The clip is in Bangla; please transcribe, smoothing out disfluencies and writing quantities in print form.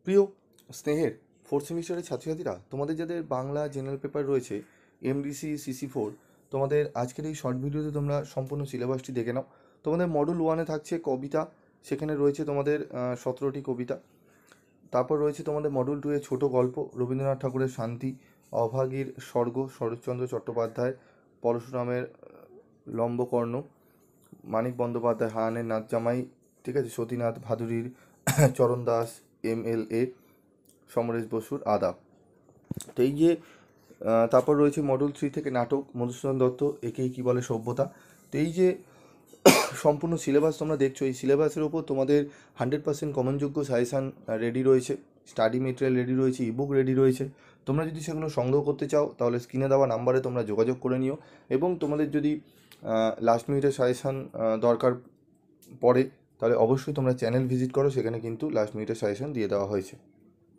প্রিয় স্নেহের ফোর্থ সেমিস্টারের ছাত্রছাত্রীরা, তোমাদের যাদের বাংলা জেনারেল পেপার রয়েছে এমডিসি সিসি 4, তোমাদের আজকের এই শর্ট ভিডিওতে তোমরা সম্পূর্ণ সিলেবাসটি দেখে নাও। তোমাদের মডুল 1-এ থাকছে কবিতা, সেখানে রয়েছে তোমাদের 17টি কবিতা। তারপর রয়েছে তোমাদের মডুল 2-এ ছোট গল্প, রবীন্দ্রনাথ ঠাকুরের শান্তি, অভাগীর স্বর্গ শরৎচন্দ্র চট্টোপাধ্যায়, পরশুরামের লম্বকর্ণ, মানিক বন্দ্যোপাধ্যায় হায়ানের নাচ জামাই, ঠিক আছে, সতীনাথ ভাদুড়ির চরণ দাস MLA, সমরেশ বসুর আদা। তো এই যে তারপর রয়েছে মডেল 3 থেকে নাটক, মধুসূদন দত্ত একেই কী বলে সভ্যতা। তো এই যে সম্পূর্ণ সিলেবাস তোমরা দেখছো, এই সিলেবাসের ওপর তোমাদের 100% কমনযোগ্য সাজেশান রেডি রয়েছে, স্টাডি মেটেরিয়াল রেডি রয়েছে, ইবুক রেডি রয়েছে। তোমরা যদি সেগুলো সংগ্রহ করতে চাও তাহলে স্ক্রিনে দেওয়া নাম্বারে তোমরা যোগাযোগ করে নিও। এবং তোমাদের যদি লাস্ট মিনিটের সাজেশান দরকার পড়ে তাহলে অবশ্যই তোমরা চ্যানেল ভিজিট করো, সেখানে কিন্তু লাস্ট মিনিটের সাজেশান দিয়ে দেওয়া হয়েছে।